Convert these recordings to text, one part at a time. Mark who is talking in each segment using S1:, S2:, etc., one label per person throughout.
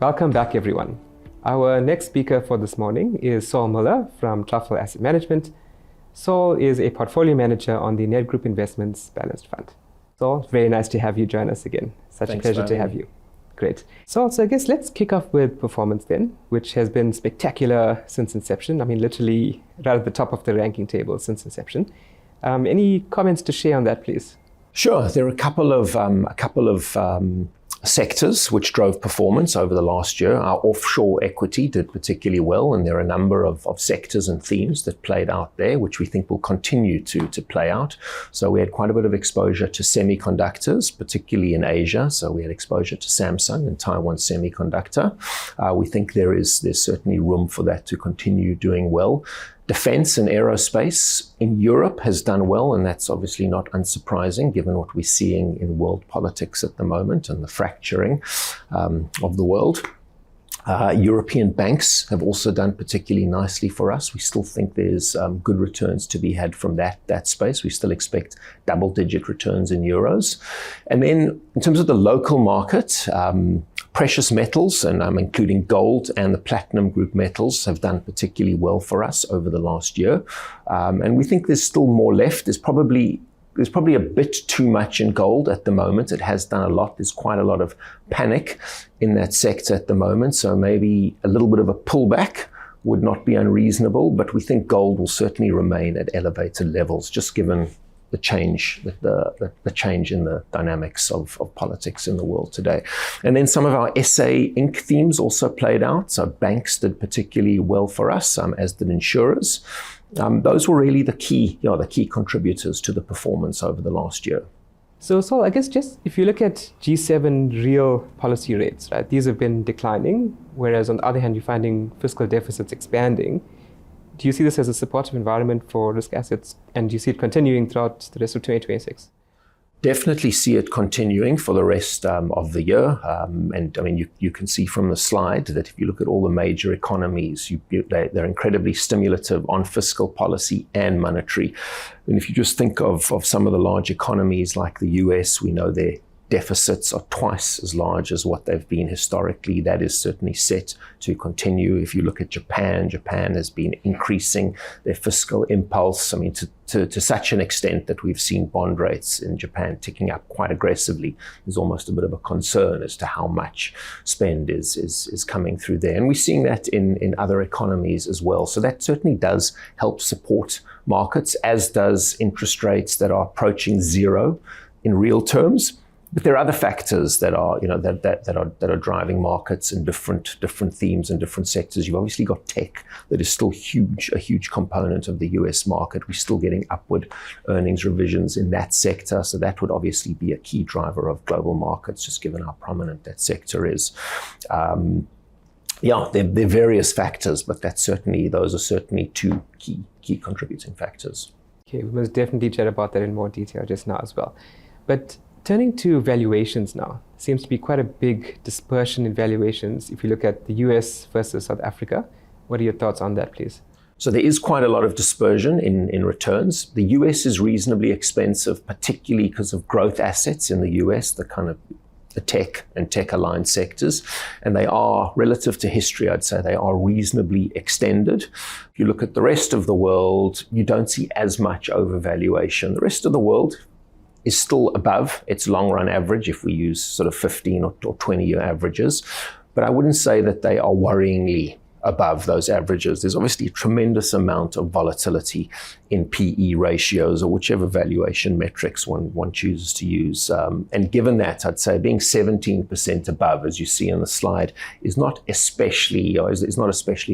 S1: Welcome back, everyone. Our next speaker for this morning is Saul Miller from Truffle Asset Management. Saul is a portfolio manager on the Nedgroup Investments Balanced Fund. Saul, very nice to have you join us again. Thanks, a pleasure to have you. Great. Saul, so I guess let's kick off with performance then, which has been spectacular since inception. I mean, literally right at the top of the ranking table since inception. Any comments to share on that, please?
S2: Sure. There are a couple of sectors which drove performance over the last year. Our offshore equity did particularly well, and there are a number of sectors and themes that played out there, which we think will continue to play out. So we had quite a bit of exposure to semiconductors, particularly in Asia. So we had exposure to Samsung and Taiwan Semiconductor. We think there's certainly room for that to continue doing well. Defense and aerospace in Europe has done well, and that's obviously not unsurprising given what we're seeing in world politics at the moment and the fracturing of the world. European banks have also done particularly nicely for us. We still think there's good returns to be had from that space. We still expect double-digit returns in euros. And then in terms of the local market, precious metals, and I'm including gold and the platinum group metals, have done particularly well for us over the last year. And we think there's still more left. There's probably a bit too much in gold at the moment. It has done a lot. There's quite a lot of panic in that sector at the moment. So maybe a little bit of a pullback would not be unreasonable, but we think gold will certainly remain at elevated levels, just given the change in the dynamics of politics in the world today. And then some of our SA Inc. themes also played out. So banks did particularly well for us, as did insurers. Those were really the key contributors to the performance over the last year.
S1: So Saul, I guess just if you look at G7 real policy rates, right, these have been declining, whereas on the other hand, you're finding fiscal deficits expanding. Do you see this as a supportive environment for risk assets, and do you see it continuing throughout the rest of 2026?
S2: Definitely see it continuing for the rest of the year. And I mean, you can see from the slide that if you look at all the major economies, they're incredibly stimulative on fiscal policy and monetary. And if you just think of some of the large economies like the US, we know their deficits are twice as large as what they've been historically. That is certainly set to continue. If you look at Japan has been increasing their fiscal impulse, I mean, to such an extent that we've seen bond rates in Japan ticking up quite aggressively. There's almost a bit of a concern as to how much spend is coming through there. And we're seeing that in other economies as well. So that certainly does help support markets, as does interest rates that are approaching zero in real terms. But there are other factors that are, that are driving markets in different themes and different sectors. You've obviously got tech that is still a huge component of the US market. We're still getting upward earnings revisions in that sector. So that would obviously be a key driver of global markets, just given how prominent that sector is. There are various factors, but those are certainly two key contributing factors.
S1: Okay, we must definitely chat about that in more detail just now as well. But turning to valuations now, seems to be quite a big dispersion in valuations if you look at the US versus South Africa. What are your thoughts on that, please?
S2: So there is quite a lot of dispersion in returns. The US is reasonably expensive, particularly because of growth assets in the US, the tech and tech-aligned sectors. And they are, relative to history, I'd say they are reasonably extended. If you look at the rest of the world, you don't see as much overvaluation. The rest of the world is still above its long-run average if we use sort of 15 or 20-year averages. But I wouldn't say that they are worryingly above those averages. There's obviously a tremendous amount of volatility in PE ratios or whichever valuation metrics one chooses to use. And given that, I'd say being 17% above, as you see on the slide, is not especially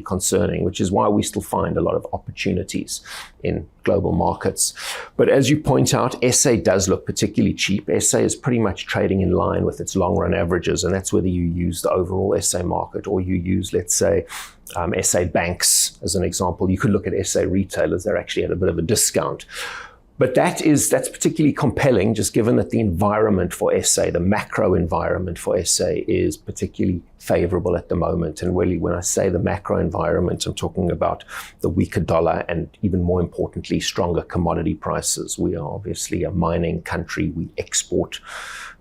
S2: concerning, which is why we still find a lot of opportunities in global markets. But as you point out, SA does look particularly cheap. SA is pretty much trading in line with its long-run averages, and that's whether you use the overall SA market or you use, let's say, SA banks as an example. You could look at SA retailers, they're actually at a bit of a discount. But that's particularly compelling, just given that the environment for SA, the macro environment for SA, is particularly favorable at the moment. And really, when I say the macro environment, I'm talking about the weaker dollar and, even more importantly, stronger commodity prices. We are obviously a mining country. We export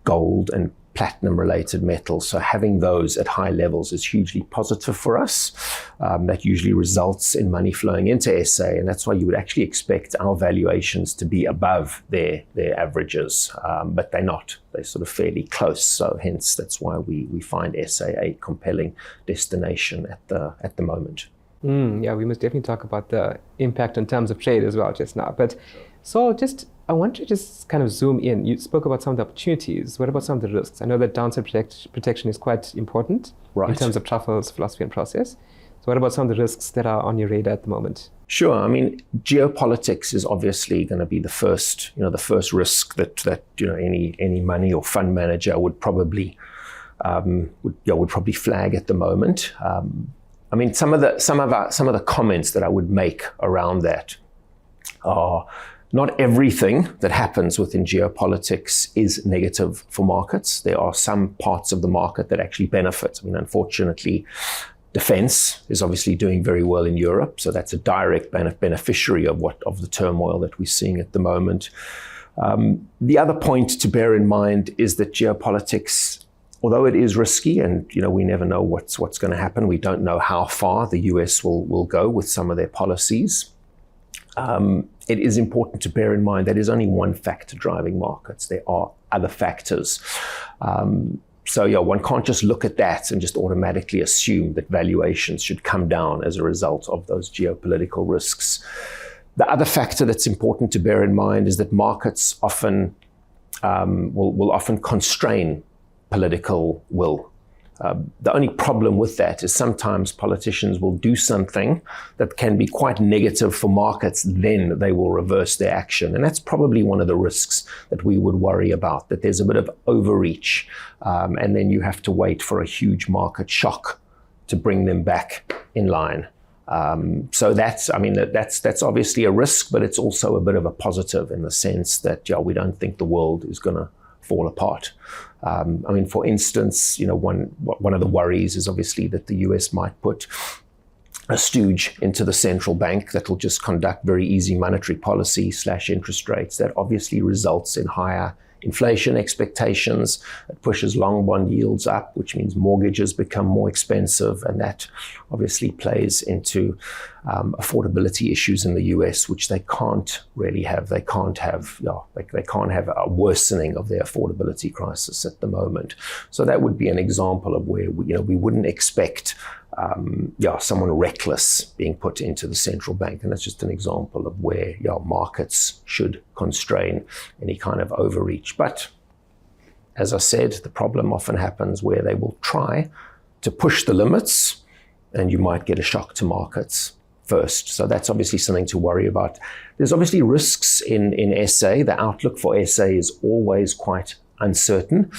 S2: gold and platinum-related metals. So having those at high levels is hugely positive for us. That usually results in money flowing into SA, and that's why you would actually expect our valuations to be above their averages, but they're not. They're sort of fairly close. So hence, that's why we find SA a compelling destination at the moment.
S1: Yeah, we must definitely talk about the impact in terms of trade as well just now. But Saul, I want to just kind of zoom in. You spoke about some of the opportunities. What about some of the risks? I know that downside protection is quite important in terms of Truffle's philosophy and process. So what about some of the risks that are on your radar at the moment?
S2: Sure. I mean, geopolitics is obviously going to be the first risk that any money or fund manager would probably flag at the moment. I mean, some of the comments that I would make around that are not everything that happens within geopolitics is negative for markets. There are some parts of the market that actually benefit. I mean, unfortunately, defense is obviously doing very well in Europe, so that's a direct beneficiary of the turmoil that we're seeing at the moment. The other point to bear in mind is that geopolitics, although it is risky, and we never know what's going to happen, we don't know how far the US will go with some of their policies. It is important to bear in mind that is only one factor driving markets. There are other factors. So one can't just look at that and just automatically assume that valuations should come down as a result of those geopolitical risks. The other factor that's important to bear in mind is that markets often will often constrain political will. The only problem with that is sometimes politicians will do something that can be quite negative for markets, then they will reverse their action. And that's probably one of the risks that we would worry about, that there's a bit of overreach, and then you have to wait for a huge market shock to bring them back in line. So that's obviously a risk, but it's also a bit of a positive in the sense that we don't think the world is going to fall apart. I mean, for instance, one of the worries is obviously that the US might put a stooge into the central bank that will just conduct very easy monetary policy / interest rates. That obviously results in higher inflation expectations. It pushes long bond yields up, which means mortgages become more expensive, and that obviously plays into affordability issues in the US, which they can't really have. They can't have a worsening of their affordability crisis at the moment. So that would be an example of where we wouldn't expect someone reckless being put into the central bank. And that's just an example of where markets should constrain any kind of overreach. But as I said, the problem often happens where they will try to push the limits and you might get a shock to markets first. So that's obviously something to worry about. There's obviously risks in SA. The outlook for SA is always quite uncertain.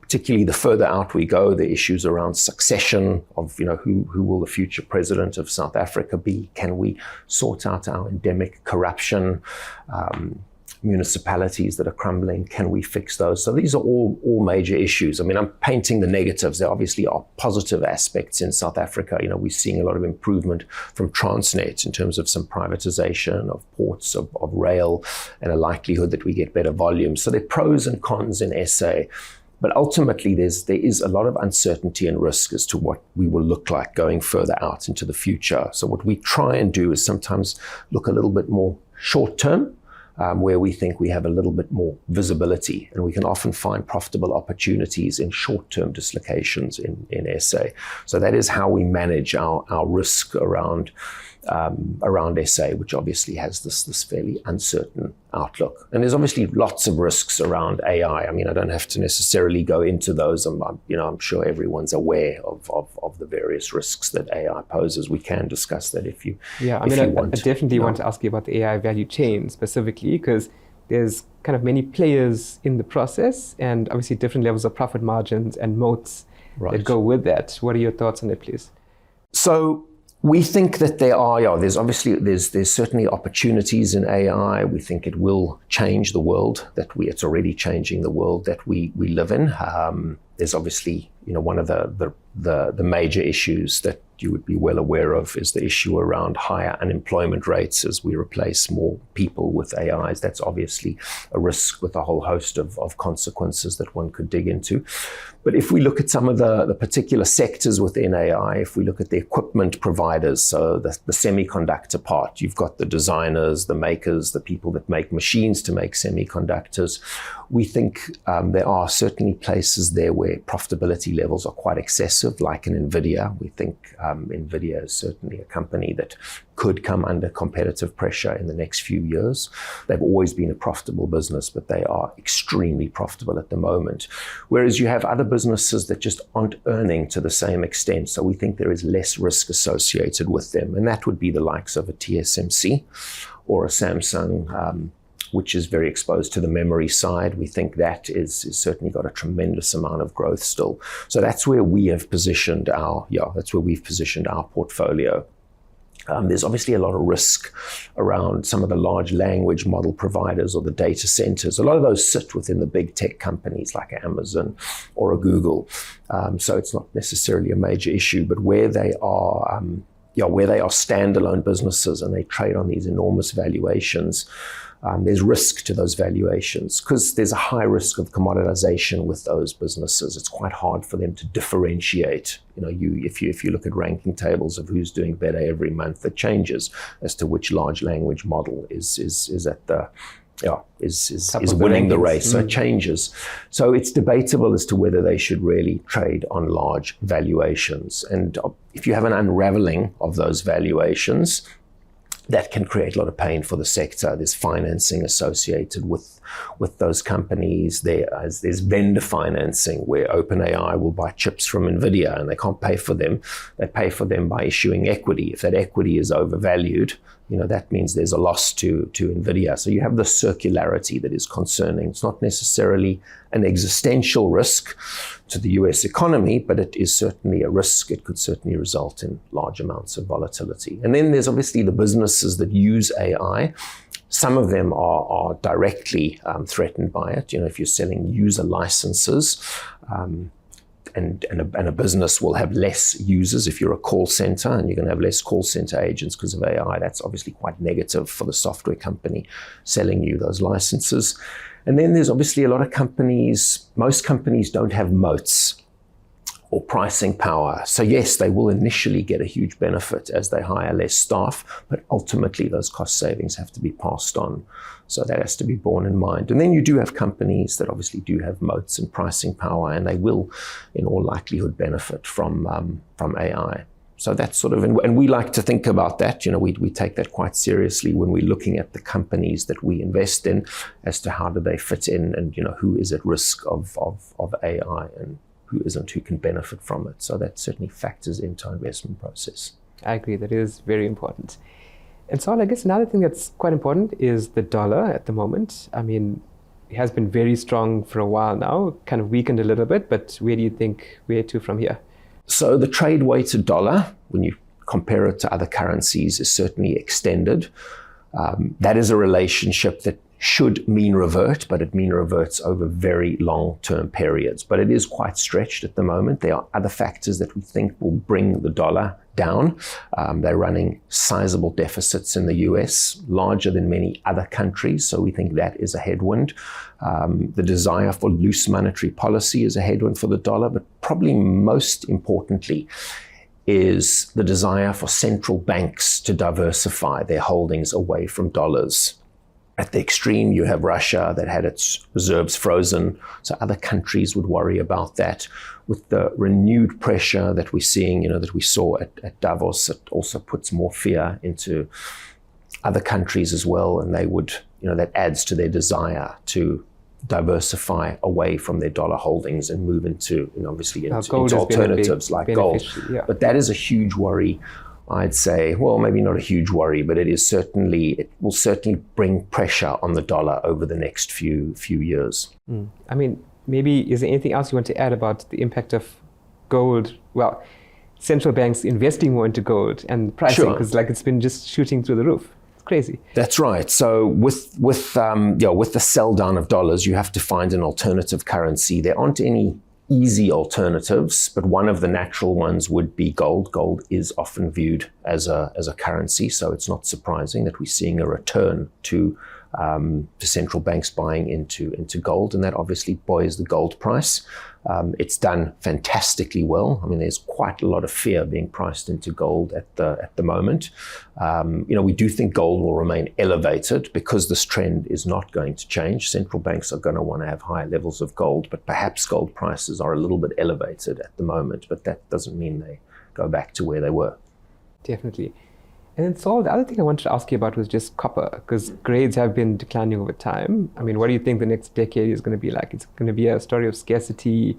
S2: Particularly the further out we go, the issues around succession of, who will the future president of South Africa be? Can we sort out our endemic corruption? Municipalities that are crumbling, can we fix those? So these are all major issues. I mean, I'm painting the negatives. There obviously are positive aspects in South Africa. We're seeing a lot of improvement from Transnet in terms of some privatization of ports, of rail, and a likelihood that we get better volumes. So there are pros and cons in SA. But ultimately, there is a lot of uncertainty and risk as to what we will look like going further out into the future. So what we try and do is sometimes look a little bit more short term, where we think we have a little bit more visibility, and we can often find profitable opportunities in short-term dislocations in SA. So that is how we manage our risk around SA, which obviously has this fairly uncertain outlook. And there's obviously lots of risks around AI. I mean, I don't have to necessarily go into those. I'm sure everyone's aware of the various risks that AI poses. We can discuss that if you want.
S1: I definitely want to ask you about the AI value chain specifically, because there's kind of many players in the process and obviously different levels of profit margins and moats that go with that. What are your thoughts on that, please?
S2: So we think that there's certainly opportunities in AI. We think it will change the world it's already changing the world that we live in. There's obviously one of the major issues that you would be well aware of is the issue around higher unemployment rates as we replace more people with AIs. That's obviously a risk with a whole host of consequences that one could dig into. But if we look at some of the particular sectors within AI, if we look at the equipment providers, so the semiconductor part, you've got the designers, the makers, the people that make machines to make semiconductors. We think there are certainly places there where profitability levels are quite excessive, like in NVIDIA. We think NVIDIA is certainly a company that could come under competitive pressure in the next few years. They've always been a profitable business, but they are extremely profitable at the moment. Whereas you have other businesses that just aren't earning to the same extent. So we think there is less risk associated with them. And that would be the likes of a TSMC or a Samsung, which is very exposed to the memory side. We think that is certainly got a tremendous amount of growth still. So that's where we have positioned we've positioned our portfolio. There's obviously a lot of risk around some of the large language model providers or the data centers. A lot of those sit within the big tech companies like Amazon or a Google. So it's not necessarily a major issue, but where they are standalone businesses and they trade on these enormous valuations, there's risk to those valuations because there's a high risk of commoditization with those businesses. It's quite hard for them to differentiate. If you look at ranking tables of who's doing better every month, it changes as to which large language model is at the is winning the race. So it changes. So it's debatable as to whether they should really trade on large valuations. And if you have an unraveling of those valuations, that can create a lot of pain for the sector. There's financing associated with those companies. There's vendor financing where OpenAI will buy chips from NVIDIA and they can't pay for them. They pay for them by issuing equity. If that equity is overvalued, that means there's a loss to NVIDIA. So you have the circularity that is concerning. It's not necessarily an existential risk to the US economy, but it is certainly a risk. It could certainly result in large amounts of volatility. And then there's obviously the businesses that use AI. Some of them are directly threatened by it. If you're selling user licenses, and a business will have less users. If you're a call center and you're going to have less call center agents because of AI, that's obviously quite negative for the software company selling you those licenses. And then there's obviously a lot of companies, most companies don't have moats or pricing power. So yes, they will initially get a huge benefit as they hire less staff, but ultimately those cost savings have to be passed on. So that has to be borne in mind. And then you do have companies that obviously do have moats and pricing power, and they will, in all likelihood, benefit from AI. So that's sort of, and we like to think about that. We take that quite seriously when we're looking at the companies that we invest in as to how do they fit in, and who is at risk of AI and who isn't, who can benefit from it. So that certainly factors into our investment process.
S1: I agree, that is very important. And so I guess another thing that's quite important is the dollar at the moment. I mean, it has been very strong for a while now, kind of weakened a little bit, but where do you think, where to from here?
S2: So the trade-weighted dollar, when you compare it to other currencies, is certainly extended. That is a relationship that should mean revert, but it mean reverts over very long-term periods. But it is quite stretched at the moment. There are other factors that we think will bring the dollar down. They're running sizable deficits in the US, larger than many other countries. So we think that is a headwind. The desire for loose monetary policy is a headwind for the dollar, but probably most importantly is the desire for central banks to diversify their holdings away from dollars. At the extreme, you have Russia that had its reserves frozen, so other countries would worry about that. With the renewed pressure that we're seeing, that we saw at Davos, it also puts more fear into other countries as well, and they would, that adds to their desire to diversify away from their dollar holdings and move into, obviously, into alternatives like gold.
S1: Yeah.
S2: But that is a huge worry. I'd say, well, maybe not a huge worry, but it will certainly bring pressure on the dollar over the next few years.
S1: I mean, maybe is there anything else you want to add about the impact of gold? Well, central banks investing more into gold and pricing, because it's been just shooting through the roof. It's crazy. That's
S2: right. So with the sell down of dollars, you have to find an alternative currency. There aren't any easy alternatives, but one of the natural ones would be gold. Gold is often viewed as a currency, so it's not surprising that we're seeing a return to central banks buying into gold, and that obviously buoys the gold price. It's done fantastically well. I mean, there's quite a lot of fear being priced into gold at the moment. We do think gold will remain elevated because this trend is not going to change. Central banks are going to want to have high levels of gold, but perhaps gold prices are a little bit elevated at the moment, but that doesn't mean they go back to where they were.
S1: Definitely. And then, Saul, the other thing I wanted to ask you about was just copper, because grades have been declining over time. I mean, what do you think the next decade is going to be like? It's going to be a story of scarcity,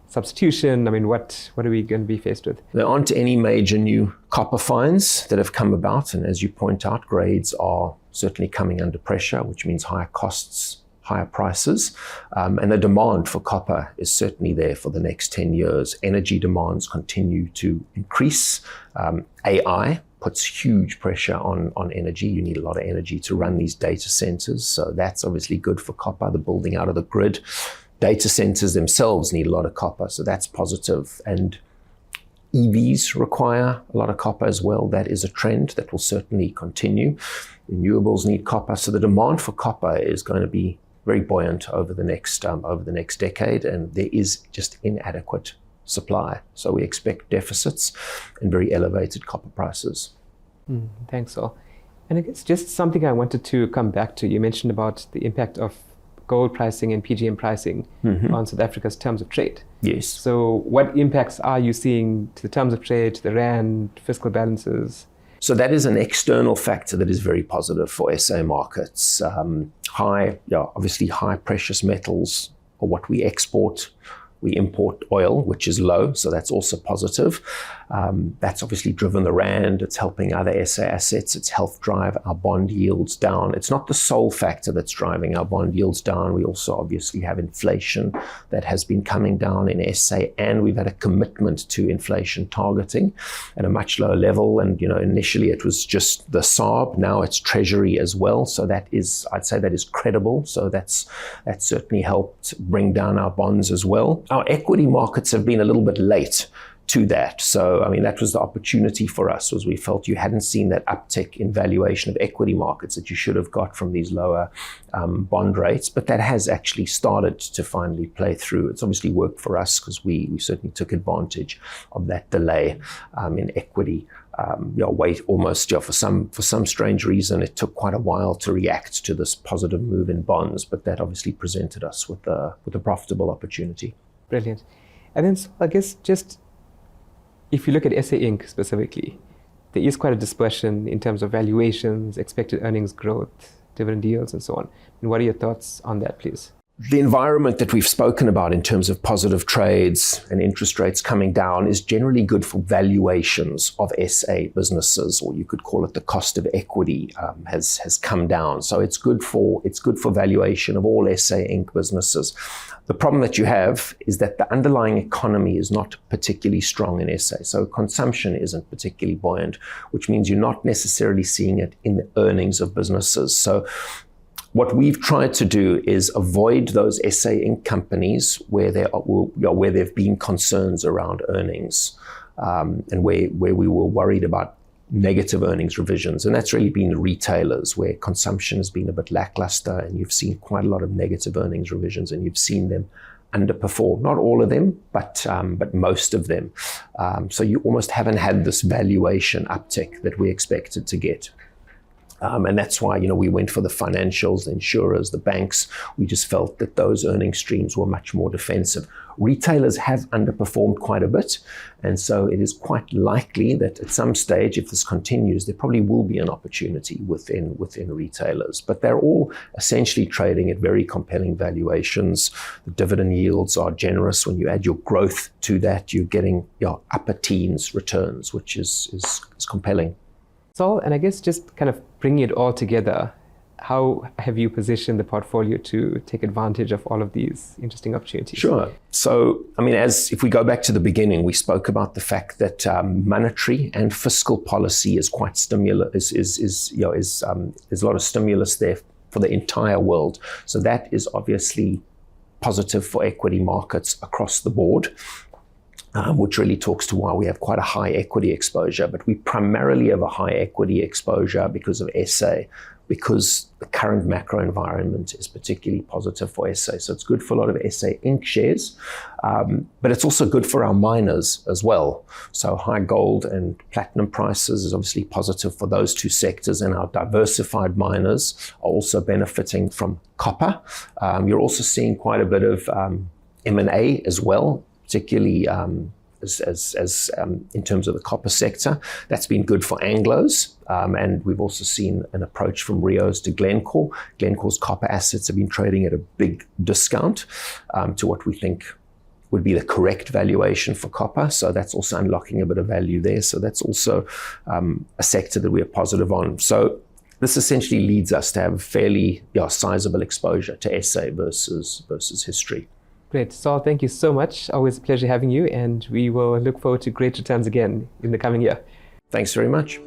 S1: substitution. I mean, what are we going to be faced with?
S2: There aren't any major new copper finds that have come about. And as you point out, grades are certainly coming under pressure, which means higher costs, higher prices. And the demand for copper is certainly there for the next 10 years. Energy demands continue to increase. AI puts huge pressure on energy. You need a lot of energy to run these data centers. So that's obviously good for copper, the building out of the grid. Data centers themselves need a lot of copper, so that's positive. And EVs require a lot of copper as well. That is a trend that will certainly continue. Renewables need copper. So the demand for copper is going to be very buoyant over the next decade, and there is just inadequate supply. So we expect deficits and very elevated copper prices.
S1: Thanks, Saul. And I guess just something I wanted to come back to. You mentioned about the impact of gold pricing and PGM pricing on South Africa's terms of trade.
S2: Yes.
S1: So what impacts are you seeing to the terms of trade, to the rand, fiscal balances?
S2: So that is an external factor that is very positive for SA markets. Obviously high precious metals are what we export. We import oil, which is low, so that's also positive. That's obviously driven the rand. It's helping other SA assets. It's helped drive our bond yields down. It's not the sole factor that's driving our bond yields down. We also obviously have inflation that has been coming down in SA, and we've had a commitment to inflation targeting at a much lower level. And initially it was just the SARB. Now it's Treasury as well. So I'd say that is credible. So that's certainly helped bring down our bonds as well. Our equity markets have been a little bit late to that. So, I mean, that was the opportunity for us, was we felt you hadn't seen that uptick in valuation of equity markets that you should have got from these lower bond rates. But that has actually started to finally play through. It's obviously worked for us because we certainly took advantage of that delay in equity. For some strange reason, it took quite a while to react to this positive move in bonds, but that obviously presented us with a profitable opportunity.
S1: Brilliant. And then, so I guess just if you look at SA Inc. specifically, there is quite a dispersion in terms of valuations, expected earnings growth, dividend yields, and so on. And what are your thoughts on that, please?
S2: The environment that we've spoken about in terms of positive trades and interest rates coming down is generally good for valuations of SA businesses, or you could call it the cost of equity has come down. So it's good for valuation of all SA Inc. businesses. The problem that you have is that the underlying economy is not particularly strong in SA. So consumption isn't particularly buoyant, which means you're not necessarily seeing it in the earnings of businesses. So what we've tried to do is avoid those SA Inc. companies where there have been concerns around earnings and where we were worried about negative earnings revisions. And that's really been the retailers, where consumption has been a bit lackluster, and you've seen quite a lot of negative earnings revisions, and you've seen them underperform. Not all of them, but most of them. So you almost haven't had this valuation uptick that we expected to get. And that's why, we went for the financials, the insurers, the banks. We just felt that those earning streams were much more defensive. Retailers have underperformed quite a bit. And so it is quite likely that at some stage, if this continues, there probably will be an opportunity within retailers. But they're all essentially trading at very compelling valuations. The dividend yields are generous. When you add your growth to that, you're getting upper teens returns, which is compelling.
S1: Saul, and I guess just kind of bringing it all together, how have you positioned the portfolio to take advantage of all of these interesting opportunities?
S2: Sure. So, I mean, if we go back to the beginning, we spoke about the fact that monetary and fiscal policy is quite there's a lot of stimulus there for the entire world. So that is obviously positive for equity markets across the board, which really talks to why we have quite a high equity exposure. But we primarily have a high equity exposure because of SA, because the current macro environment is particularly positive for SA. So it's good for a lot of SA Inc. shares, but it's also good for our miners as well. So high gold and platinum prices is obviously positive for those two sectors, and our diversified miners are also benefiting from copper. You're also seeing quite a bit of M&A as well, particularly as in terms of the copper sector. That's been good for Anglos, and we've also seen an approach from Rios to Glencore. Glencore's copper assets have been trading at a big discount to what we think would be the correct valuation for copper. So that's also unlocking a bit of value there. So that's also a sector that we are positive on. So this essentially leads us to have fairly sizable exposure to SA versus history.
S1: Great. Saul, thank you so much. Always a pleasure having you, and we will look forward to great returns again in the coming year.
S2: Thanks very much.